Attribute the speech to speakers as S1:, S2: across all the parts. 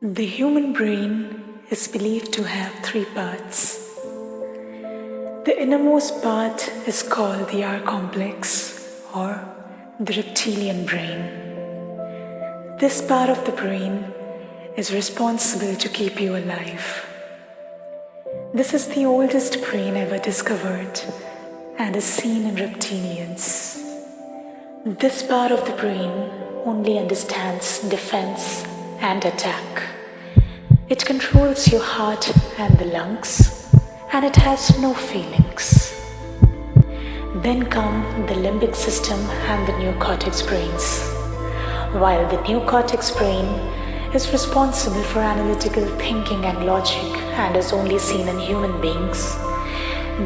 S1: The human brain is believed to have three parts. The innermost part is called the R complex or the reptilian brain. This part of the brain is responsible to keep you alive. This is the oldest brain ever discovered and is seen in reptilians. This part of the brain only understands defense and attack. It controls your heart and the lungs, and it has no feelings. Then come the limbic system and the neocortex brains. While the neocortex brain is responsible for analytical thinking and logic and is only seen in human beings,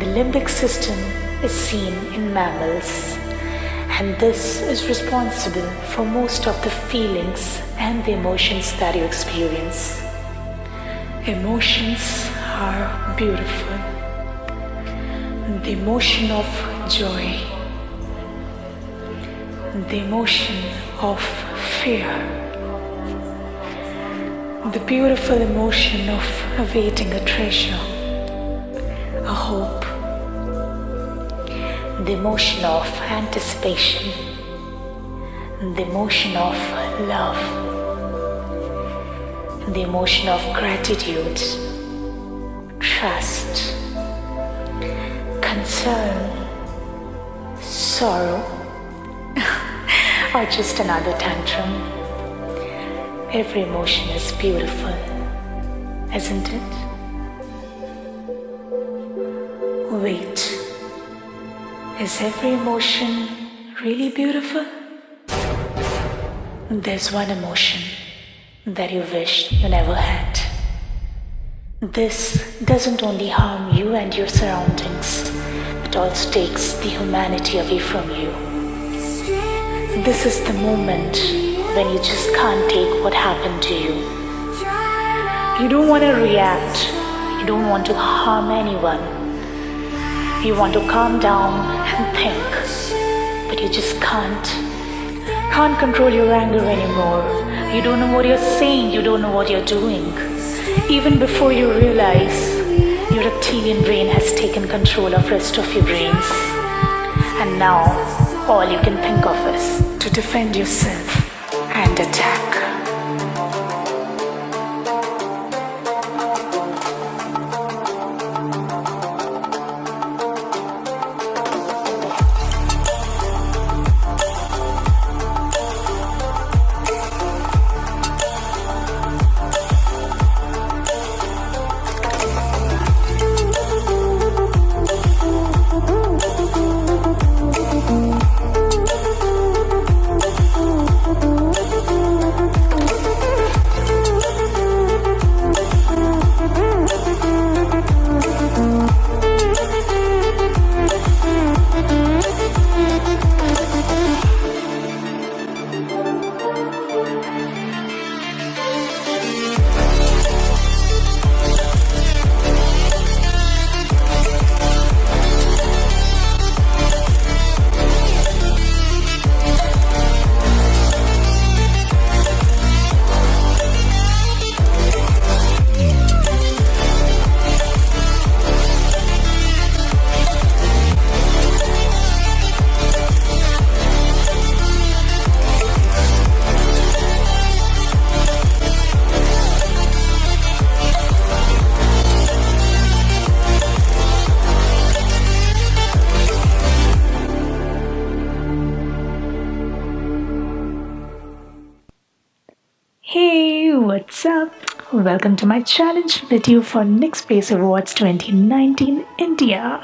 S1: the limbic system is seen in mammals. And this is responsible for most of the feelings and the emotions that you experience. Emotions are beautiful. The emotion of joy, the emotion of fear, the beautiful emotion of awaiting a treasure, a hope, the emotion of anticipation, the emotion of love, the emotion of gratitude, trust, concern, sorrow, or just another tantrum. Every emotion is beautiful, isn't it? Wait. Is every emotion really beautiful? There's one emotion that you wished you never had. This doesn't only harm you and your surroundings, but also takes the humanity away from you. This is the moment when you just can't take what happened to you. You don't want to react. You don't want to harm anyone. You want to calm down and think, but you just can't control your anger anymore. You don't know what you're saying, you don't know what you're doing. Even before you realize, your reptilian brain has taken control of rest of your brains. And now, all you can think of is to defend yourself and attack. Hey, what's up? Welcome to my challenge video for Nick Space Awards 2019 India.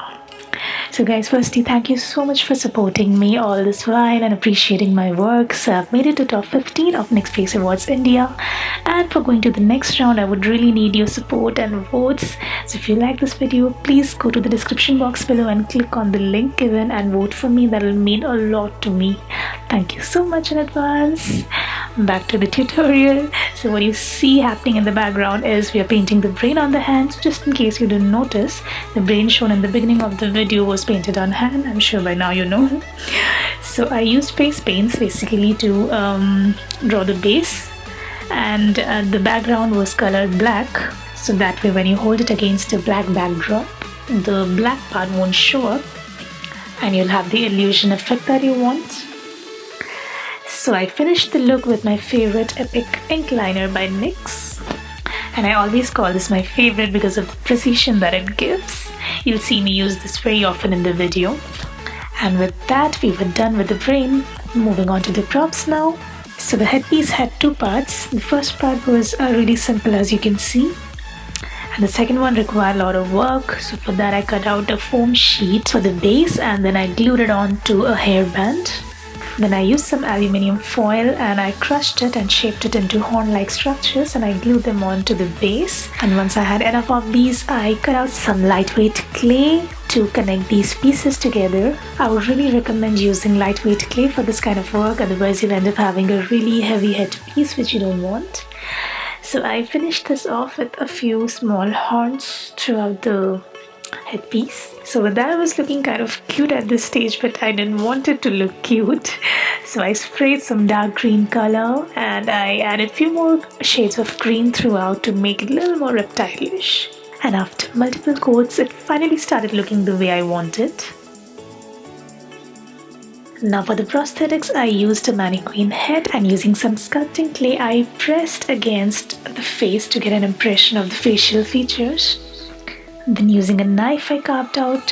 S1: So guys, firstly, thank you so much for supporting me all this while and appreciating my work. So I've made it to top 15 of Nick Space Awards India, and for going to the next round, I would really need your support and votes. So if you like this video, please go to the description box below and click on the link given and vote for me. That will mean a lot to me. Thank you so much in advance. Back to the tutorial. So what you see happening in the background is we are painting the brain on the hand. So just in case you didn't notice, the brain shown in the beginning of the video was painted on hand. I'm sure by now you know. So I used face paints basically to draw the base, and the background was colored black, so that way when you hold it against a black backdrop, the black part won't show up and you'll have the illusion effect that you want. So I finished the look with my favorite Epic ink liner by NYX, and I always call this my favorite because of the precision that it gives. You'll see me use this very often in the video. And with that, we were done with the brain. Moving on to the props now. So the headpiece had two parts. The first part was really simple, as you can see, and the second one required a lot of work. So for that, I cut out a foam sheet for the base and then I glued it on to a hairband. Then I used some aluminium foil and I crushed it and shaped it into horn-like structures, and I glued them onto the base. And once I had enough of these, I cut out some lightweight clay to connect these pieces together. I would really recommend using lightweight clay for this kind of work, otherwise you'll end up having a really heavy headpiece which you don't want. So I finished this off with a few small horns throughout the headpiece. So with that, I was looking kind of cute at this stage, but I didn't want it to look cute. So I sprayed some dark green color and I added a few more shades of green throughout to make it a little more reptile-ish. And after multiple coats, it finally started looking the way I wanted. Now for the prosthetics, I used a mannequin head, and using some sculpting clay, I pressed against the face to get an impression of the facial features. Then using a knife, I carved out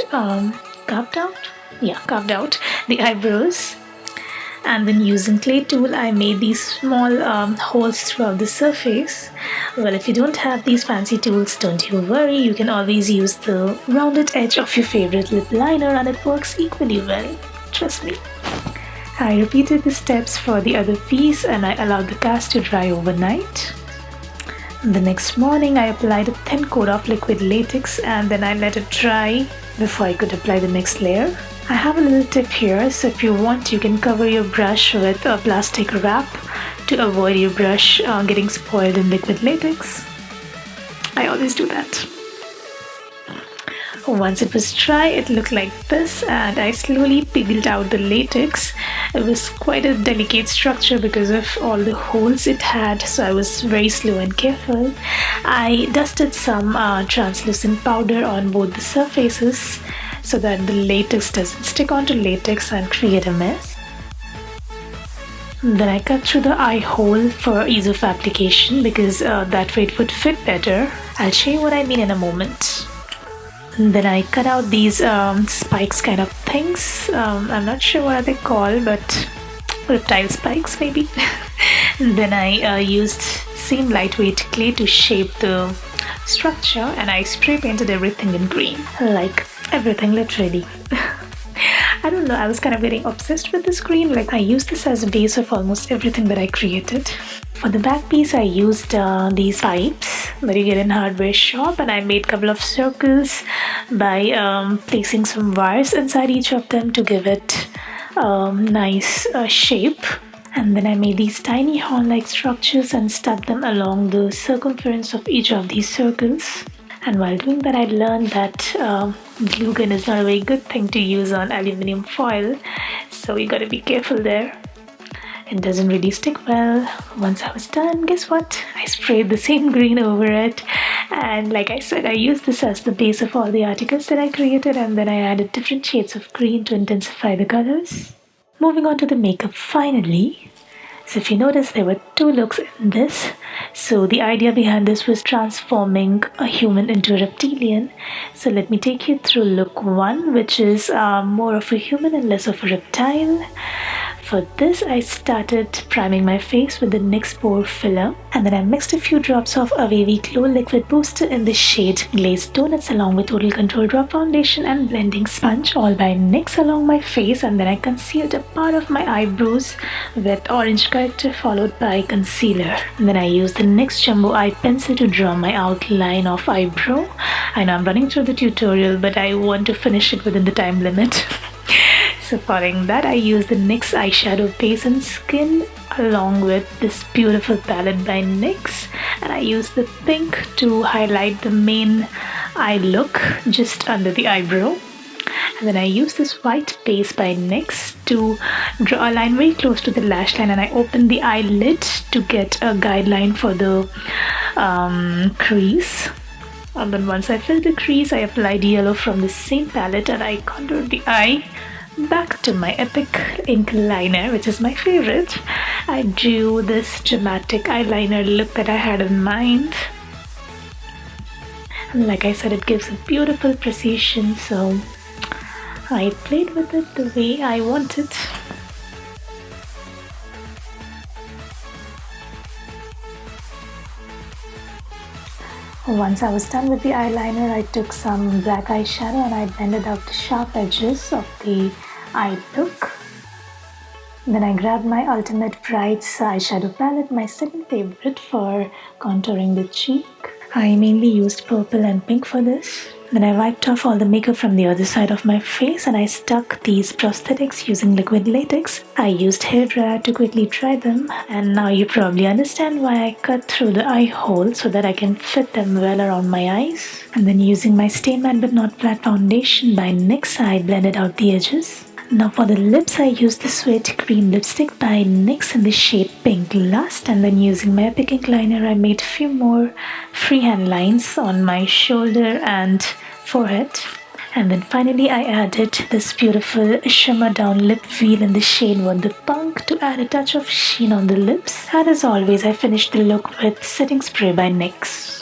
S1: the eyebrows. And then using clay tool, I made these small holes throughout the surface. Well, if you don't have these fancy tools, don't you worry, you can always use the rounded edge of your favorite lip liner and it works equally well, trust me. I repeated the steps for the other piece and I allowed the cast to dry overnight. The next morning, I applied a thin coat of liquid latex and then I let it dry before I could apply the next layer. I have a little tip here, so if you want, you can cover your brush with a plastic wrap to avoid your brush getting spoiled in liquid latex. I always do that. Once it was dry, it looked like this and I slowly peeled out the latex. It was quite a delicate structure because of all the holes it had, so I was very slow and careful. I dusted some translucent powder on both the surfaces so that the latex doesn't stick onto latex and create a mess. Then I cut through the eye hole for ease of application because that way it would fit better. I'll show you what I mean in a moment. Then I cut out these spikes kind of things. I'm not sure what are they called, but reptile spikes maybe. Then I used same lightweight clay to shape the structure and I spray painted everything in green. Like everything, literally. I don't know, I was kind of getting obsessed with this green. Like I used this as a base of almost everything that I created. For the back piece, I used these pipes that you get in hardware shop, and I made a couple of circles by placing some wires inside each of them to give it nice shape. And then I made these tiny horn-like structures and stuck them along the circumference of each of these circles. And while doing that, I learned that glue gun is not a very good thing to use on aluminium foil, so you gotta be careful there. It doesn't really stick well. Once I was done, guess what? I sprayed the same green over it, and like I said, I used this as the base of all the articles that I created, and then I added different shades of green to intensify the colors. Moving on to the makeup finally. So if you notice, there were two looks in this. So the idea behind this was transforming a human into a reptilian. So let me take you through look 1, which is more of a human and less of a reptile. For this, I started priming my face with the NYX Pore Filler, and then I mixed a few drops of a Wavy Glow Liquid Booster in the shade Glazed Donuts along with Total Control Drop Foundation and Blending Sponge, all by NYX, along my face, and then I concealed a part of my eyebrows with orange corrector followed by concealer. And then I used the NYX Jumbo Eye Pencil to draw my outline of eyebrow. I know I'm running through the tutorial, but I want to finish it within the time limit. So following that, I used the NYX eyeshadow base and skin along with this beautiful palette by NYX, and I used the pink to highlight the main eye look just under the eyebrow. And then I use this white base by NYX to draw a line very close to the lash line, and I open the eyelid to get a guideline for the crease. And then once I fill the crease, I applied yellow from the same palette and I contoured the eye. Back to my Epic ink liner, which is my favorite. I drew this dramatic eyeliner look that I had in mind. And like I said, it gives a beautiful precision, so I played with it the way I wanted. Once I was done with the eyeliner, I took some black eyeshadow and I blended out the sharp edges of the eye look. Then I grabbed my Ultimate Brights eyeshadow palette, my second favorite for contouring the cheek. I mainly used purple and pink for this. Then I wiped off all the makeup from the other side of my face and I stuck these prosthetics using liquid latex. I used hairdryer to quickly dry them, and now you probably understand why I cut through the eye hole so that I can fit them well around my eyes. And then using my Stay Matte But Not Flat foundation by NYX, I blended out the edges. Now for the lips, I used the Sweat Cream lipstick by NYX in the shade Pink Lust, and then using my Epic ink liner, I made a few more freehand lines on my shoulder and forehead. And then finally I added this beautiful shimmer down lip veil in the shade What the Punk to add a touch of sheen on the lips. And as always, I finished the look with setting spray by NYX.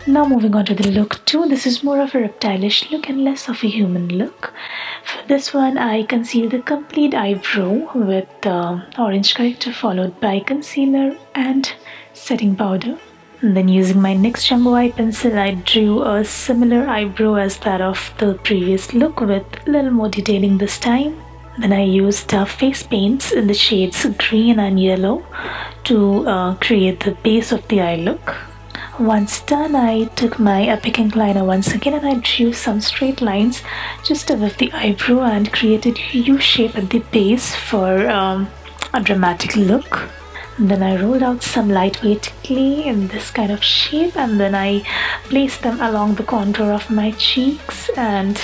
S1: Now moving on to the look 2, this is more of a reptilish look and less of a human look. For this one, I concealed the complete eyebrow with orange corrector followed by concealer and setting powder. And then using my NYX Jumbo Eye Pencil, I drew a similar eyebrow as that of the previous look with a little more detailing this time. Then I used face paints in the shades green and yellow to create the base of the eye look. Once done, I took my Epic ink liner once again and I drew some straight lines just above the eyebrow and created a U shape at the base for a dramatic look. And then I rolled out some lightweight clay in this kind of shape, and then I placed them along the contour of my cheeks, and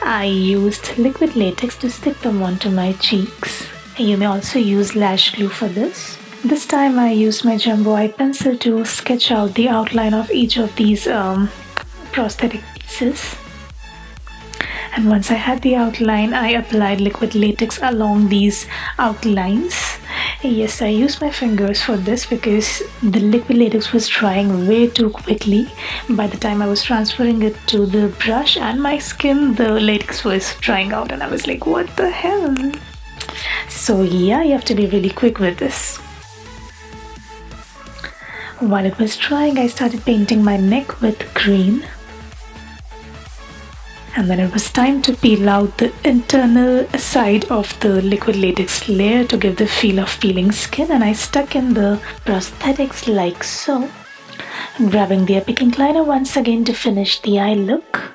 S1: I used liquid latex to stick them onto my cheeks. You may also use lash glue for this. This time I used my Jumbo Eye Pencil to sketch out the outline of each of these prosthetic pieces. And once I had the outline, I applied liquid latex along these outlines. Yes, I used my fingers for this because the liquid latex was drying way too quickly. By the time I was transferring it to the brush and my skin, the latex was drying out and I was like, what the hell? So yeah, you have to be really quick with this. While it was drying, I started painting my neck with green. And then it was time to peel out the internal side of the liquid latex layer to give the feel of peeling skin, and I stuck in the prosthetics like so. And grabbing the Epic ink liner once again to finish the eye look.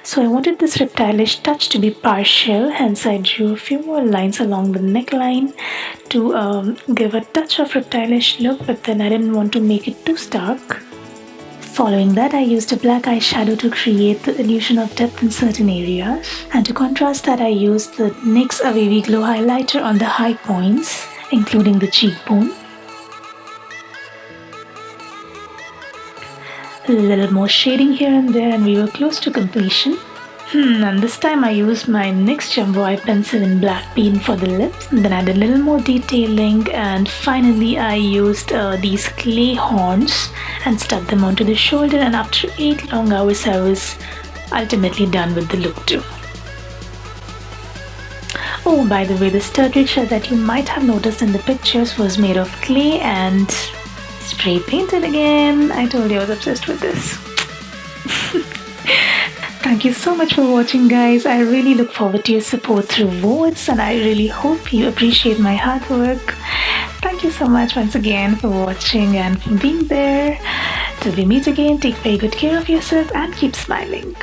S1: So I wanted this reptilish touch to be partial, hence I drew a few more lines along the neckline to give a touch of reptilish look, but then I didn't want to make it too stark. Following that, I used a black eyeshadow to create the illusion of depth in certain areas. And to contrast that, I used the NYX Wavy Glow highlighter on the high points, including the cheekbone. A little more shading here and there and we were close to completion. And this time I used my NYX Jumbo Eye Pencil in Black Bean for the lips. And then I did a little more detailing, and finally I used these clay horns and stuck them onto the shoulder, and after 8 long hours I was ultimately done with the look too. Oh, by the way, the sturdy chair that you might have noticed in the pictures was made of clay and spray painted again. I told you I was obsessed with this. Thank you so much for watching, guys. I really look forward to your support through votes, and I really hope you appreciate my hard work. Thank you so much once again for watching and for being there. Till we meet again, take very good care of yourself and keep smiling.